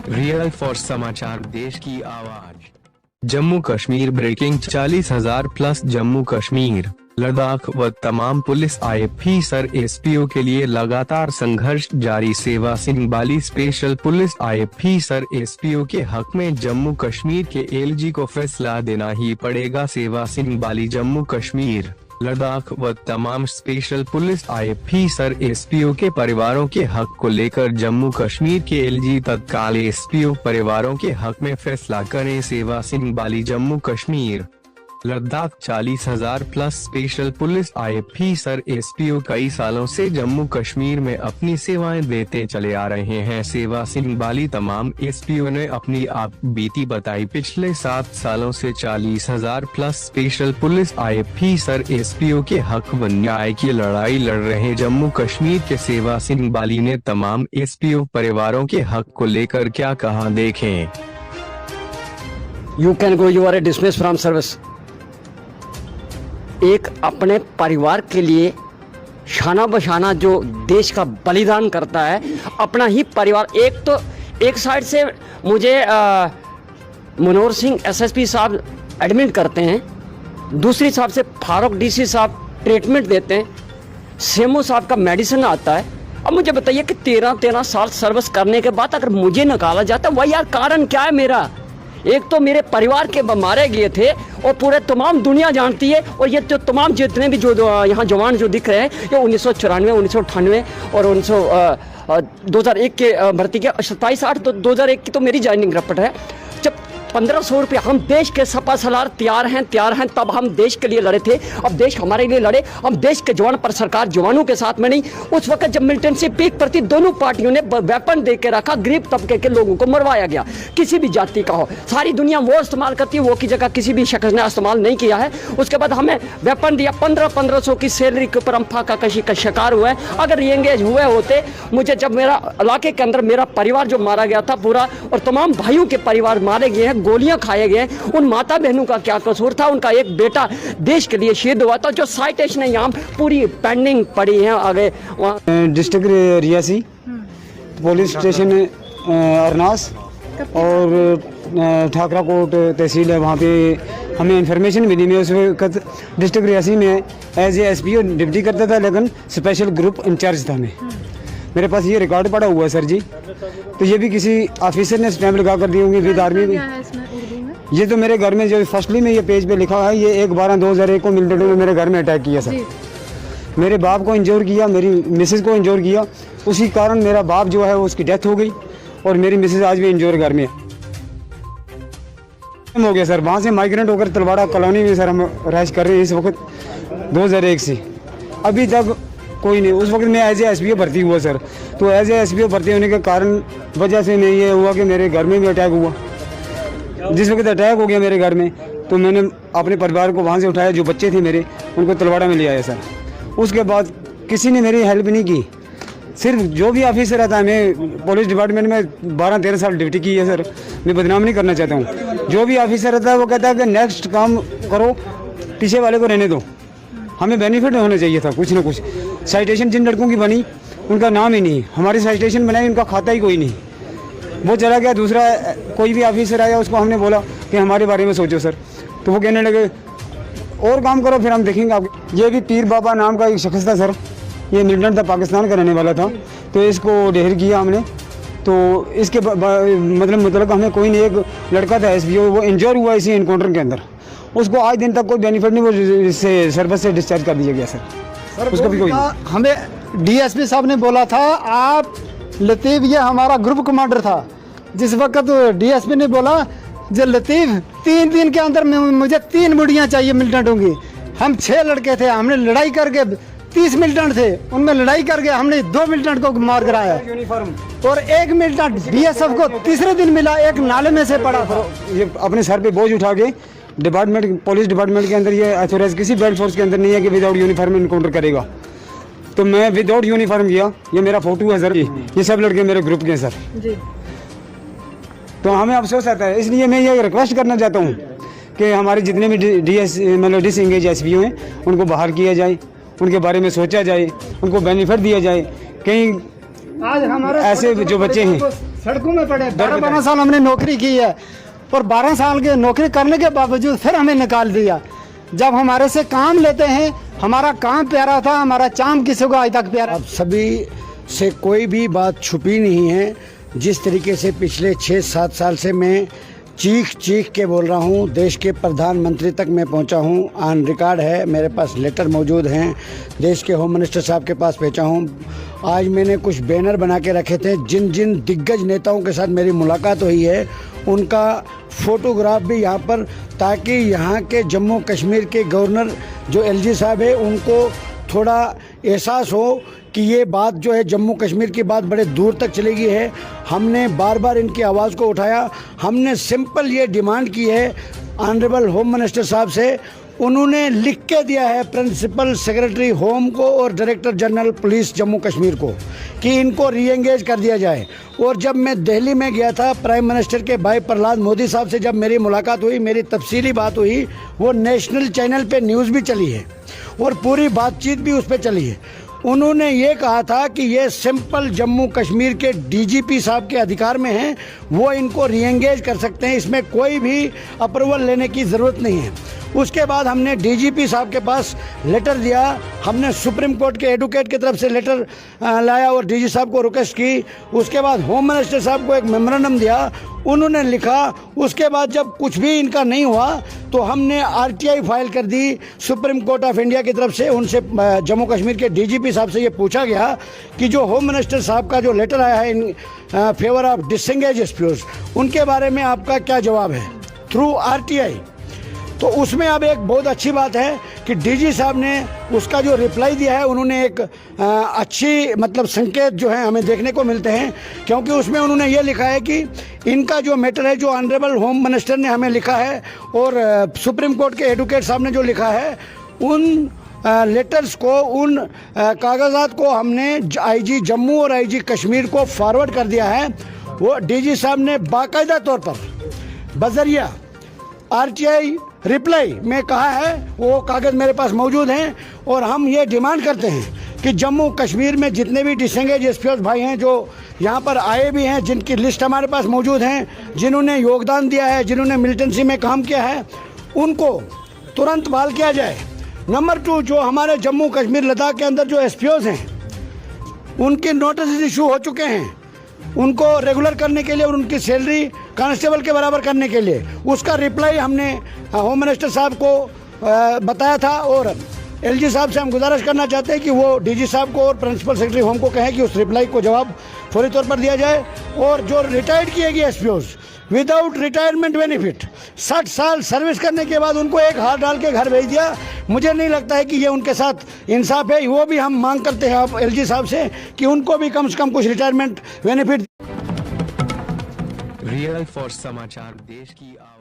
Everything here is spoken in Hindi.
रियल फॉर समाचार, देश की आवाज। जम्मू कश्मीर ब्रेकिंग 40,000 प्लस जम्मू कश्मीर, लद्दाख व तमाम पुलिस ऑफिसर एसपीओ के लिए लगातार संघर्ष जारी। सेवा सिंह बाली स्पेशल पुलिस ऑफिसर एसपीओ के हक में जम्मू कश्मीर के एलजी को फैसला देना ही पड़ेगा। सेवा सिंह बाली जम्मू कश्मीर, लद्दाख व तमाम स्पेशल पुलिस ऑफिसर एसपीओ के परिवारों के हक को लेकर जम्मू कश्मीर के एलजी तत्काल एसपीओ परिवारों के हक में फैसला करें। Sewa Singh Bali Jammu Kashmir, Ladakh 40,000 plus special police officer SPO कई सालों से जम्मू कश्मीर में अपनी सेवाएं देते चले आ रहे हैं। सेवा सिंह बाली तमाम एसपीओ ने अपनी आप बीती बताई। पिछले 7 सालों से 40,000 plus special police officer SPO के हक व न्याय की लड़ाई लड़ रहे जम्मू कश्मीर के सेवा सिंह बाली ने तमाम एसपीओ परिवारों के हक को लेकर क्या कहा, देखें। You can go, you are dismiss from service. एक अपने परिवार के लिए शाना बशाना जो देश का बलिदान करता है, अपना ही परिवार। एक साइड से मुझे मनोहर सिंह एसएसपी साहब एडमिट करते हैं, दूसरी साइड से फारूक डीसी साहब ट्रीटमेंट देते हैं, सेमो साहब का मेडिसिन आता है। अब मुझे बताइए कि 13 साल सर्विस करने के बाद अगर मुझे निकाला जाता है, वही यार कारण क्या है मेरा? एक तो मेरे परिवार के मारे गए थे और पूरे तमाम दुनिया जानती है। और ये तो तमाम जितने भी जो यहाँ जवान जो दिख रहे हैं, ये 1994, 1998 और 2001 के भर्ती के 27/8 2001 की तो मेरी ज्वाइनिंग रिपोर्ट है। जब 1500 रुपये हम देश के सपा सलार तैयार हैं, तब हम देश के लिए लड़े थे। अब देश हमारे लिए लड़े, हम देश के जवान पर सरकार जवानों के साथ में नहीं। उस वक्त जब मिलिटेंसी पीक पर थी, दोनों पार्टियों ने वेपन दे के रखा, गरीब तबके के लोगों को मरवाया गया, किसी भी जाति का हो। सारी दुनिया वो इस्तेमाल करती है, वो की जगह किसी भी शख्स ने इस्तेमाल नहीं किया है। उसके बाद हमें वेपन दिया, 1500 की सैलरी के ऊपर हम फाका कशी का शिकार हुए। अगर एंगेज हुए होते, मुझे जब मेरा इलाके के अंदर मेरा परिवार जो मारा गया था पूरा, और तमाम भाइयों के परिवार मारे गए हैं, गोलियां खाए गए, उन माता बहनों का क्या कसूर था? उनका एक बेटा देश के लिए शहीद हुआ था। जो साइटेशन है यहाँ पूरी पेंडिंग पड़ी है। आगे district Reasi police station Arnas और ठाकरा कोट तहसील है, वहाँ पे हमें इन्फॉर्मेशन मिली। मैं उस वक्त डिस्ट्रिक्ट रियासी में एज ए एसपीओ ड्यूटी करता था, लेकिन स्पेशल ग्रुप इंचार्ज था मैं। मेरे पास ये रिकॉर्ड पड़ा हुआ है सर जी। तो ये भी किसी ऑफिसर ने स्टैम्प लगा कर दी होंगी विद आर्मी भी। ये तो मेरे घर में जो फर्स्टली में ये पेज पे लिखा है, ये 1/12/2001 को मिलिटेंट ने मेरे घर में अटैक किया सर। मेरे बाप को इंजोर किया, मेरी मिसेज को इंजोर किया। उसी कारण मेरा बाप जो है उसकी डेथ हो गई और मेरी मिसेज आज भी इंजोर घर में हो गया सर। वहाँ से माइग्रेंट होकर तलवाड़ा कॉलोनी में सर हम रहाइश कर रहे हैं इस वक्त 2001 से अभी तक कोई नहीं। उस वक्त मैं एज ए एसपीओ भर्ती हुआ सर। तो एज ए एसपीओ भर्ती होने के कारण वजह से मैं ये हुआ कि मेरे घर में भी अटैक हुआ। जिस वक्त अटैक हो गया मेरे घर में, तो मैंने अपने परिवार को वहाँ से उठाया, जो बच्चे थे मेरे उनको तलवाड़ा में ले आया सर। उसके बाद किसी ने मेरी हेल्प नहीं की। सिर्फ जो भी ऑफिसर रहता है, मैं पुलिस डिपार्टमेंट में 12-13 साल ड्यूटी की है सर, मैं बदनाम नहीं करना चाहता हूँ। जो भी ऑफिसर रहता है वो कहता है कि नेक्स्ट काम करो, पीछे वाले को रहने दो। हमें बेनिफिट होना चाहिए था कुछ ना कुछ। साइटेशन जिन लड़कों की बनी उनका नाम ही नहीं, हमारी साइटेशन बनाई उनका खाता ही कोई नहीं, वो चला गया। दूसरा कोई भी ऑफिसर आया, उसको हमने बोला कि हमारे बारे में सोचो सर, तो वो कहने लगे और काम करो फिर हम देखेंगे आपको। ये भी पीर बाबा नाम का एक शख्स था सर, ये मिलिटेंट था, पाकिस्तान का रहने वाला था। तो इसको ढेर किया हमने। तो इसके मतलब हमें कोई नहीं, एक लड़का था एसपीओ, वो इंजोर हुआ इसी इनकाउंटर के अंदर। उसको आज दिन तक कोई बेनिफिट नहीं, वो इससे सर्विस से डिस्चार्ज कर दिया गया सर। उसको भी कोई हमें डीएसपी साहब ने बोला था आप लतीफ़, ये हमारा ग्रुप कमांडर था जिस वक्त। डीएसपी ने बोला जो लतीफ़ 3 दिन के अंदर मुझे 3 मुड़ियाँ चाहिए मिलिटेंटों की। हम 6 लड़के थे, हमने लड़ाई करके 30 मिलिटेंट थे, उनमें लड़ाई करके हमने 2 मिलिटेंट को मार कराया यूनिफॉर्म, और 1 मिलिटेंट बीएसएफ को तीसरे दिन मिला, एक नाले में से पड़ा था। ये अपने सर पे बोझ उठा के डिपार्टमेंट, पुलिस डिपार्टमेंट के अंदर ये अथॉराइज किसी बेल्ट फोर्स के अंदर नहीं है कि विदाउट यूनिफॉर्म इनकाउंटर करेगा। तो मैं विदाउट यूनिफॉर्म किया। ये मेरा फोटो है सर, ये सब लड़के मेरे ग्रुप के हैं सर जी। तो हमें अफसोस आता है, इसलिए मैं ये रिक्वेस्ट करना चाहता हूँ कि हमारे जितने भी डिसएंगेज एसपीओ हैं उनको बाहर किया जाए, उनके बारे में सोचा जाए, उनको बेनिफिट दिया जाए। कहीं आज हमारे ऐसे जो बच्चे हैं सड़कों में पड़े। 12 साल हमने नौकरी की है और 12 साल की नौकरी करने के बावजूद फिर हमें निकाल दिया। जब हमारे से काम लेते हैं, हमारा काम प्यारा था, हमारा चाम किसी को आज तक प्यारा। अब सभी से कोई भी बात छुपी नहीं है। जिस तरीके से पिछले 6-7 साल से मैं चीख चीख के बोल रहा हूँ, देश के प्रधानमंत्री तक मैं पहुँचा हूँ, ऑन रिकॉर्ड है, मेरे पास लेटर मौजूद हैं, देश के होम मिनिस्टर साहब के पास पहुँचा हूँ। आज मैंने कुछ बैनर बना के रखे थे, जिन जिन दिग्गज नेताओं के साथ मेरी मुलाकात हुई है उनका फोटोग्राफ भी यहाँ पर, ताकि यहाँ के जम्मू कश्मीर के गवर्नर जो एलजी साहब है उनको थोड़ा एहसास हो कि ये बात जो है जम्मू कश्मीर की बात बड़े दूर तक चली गई है। हमने बार बार इनकी आवाज़ को उठाया, हमने सिंपल ये डिमांड की है ऑनरेबल होम मिनिस्टर साहब से। उन्होंने लिख के दिया है प्रिंसिपल सेक्रेटरी होम को और director general police Jammu Kashmir को कि इनको रीएंगेज कर दिया जाए। और जब मैं दिल्ली में गया था, प्राइम मिनिस्टर के भाई प्रहलाद मोदी साहब से जब मेरी मुलाकात हुई, मेरी तफसीली बात हुई, वो नेशनल चैनल पे न्यूज़ भी चली है और पूरी बातचीत भी उस पर चली है। उन्होंने ये कहा था कि ये सिंपल जम्मू कश्मीर के डीजीपी साहब के अधिकार में है, वो इनको रीएंगेज कर सकते हैं, इसमें कोई भी अप्रूवल लेने की ज़रूरत नहीं है। उसके बाद हमने डीजीपी साहब के पास लेटर दिया, हमने सुप्रीम कोर्ट के एडवोकेट की तरफ से लेटर लाया और डीजी साहब को रिक्वेस्ट की। उसके बाद होम मिनिस्टर साहब को एक मेमोरेंडम दिया, उन्होंने लिखा। उसके बाद जब कुछ भी इनका नहीं हुआ तो हमने आरटीआई फाइल कर दी सुप्रीम कोर्ट ऑफ इंडिया की तरफ से। उनसे जम्मू कश्मीर के डीजीपी साहब से ये पूछा गया कि जो होम मिनिस्टर साहब का जो लेटर आया है इन फेवर ऑफ डिसएंगेज एसपीओज, उनके बारे में आपका क्या जवाब है थ्रू आरटीआई। तो उसमें अब एक बहुत अच्छी बात है कि डीजी साहब ने उसका जो रिप्लाई दिया है, उन्होंने एक अच्छी मतलब संकेत जो है हमें देखने को मिलते हैं, क्योंकि उसमें उन्होंने ये लिखा है कि इनका जो मैटर है, जो ऑनरेबल होम मिनिस्टर ने हमें लिखा है और सुप्रीम कोर्ट के एडवोकेट साहब ने जो लिखा है, उन लेटर्स को, उन कागजात को हमने आईजी जम्मू और आईजी कश्मीर को फॉरवर्ड कर दिया है। वो डीजी साहब ने बाकायदा तौर पर बजरिया आरटीआई रिप्लाई में कहा है, वो कागज़ मेरे पास मौजूद हैं। और हम ये डिमांड करते हैं कि जम्मू कश्मीर में जितने भी डिसएंगेज एसपीओज भाई हैं जो यहाँ पर आए भी हैं, जिनकी लिस्ट हमारे पास मौजूद हैं, जिन्होंने योगदान दिया है, जिन्होंने मिलिटेंसी में काम किया है, उनको तुरंत बहाल किया जाए। नंबर 2, जो हमारे जम्मू कश्मीर लद्दाख के अंदर जो एसपीओज हैं, उनके नोटिस इशू हो चुके हैं, उनको रेगुलर करने के लिए और उनकी सैलरी कांस्टेबल के बराबर करने के लिए उसका रिप्लाई हमने होम मिनिस्टर साहब को बताया था। और एलजी साहब से हम गुजारिश करना चाहते हैं कि वो डीजी साहब को और प्रिंसिपल सेक्रेटरी होम को कहें कि उस रिप्लाई को जवाब फौरी तौर पर दिया जाए। और जो रिटायर्ड किए गए एसपीओज विदाउट रिटायरमेंट बेनिफिट 60 साल सर्विस करने के बाद उनको एक हाथ डाल के घर भेज दिया, मुझे नहीं लगता है कि ये उनके साथ इंसाफ है। वो भी हम मांग करते हैं आप एलजी साहब से कि उनको भी कम से कम कुछ रिटायरमेंट बेनिफिट। रियल फॉर समाचार, देश की आवाज़।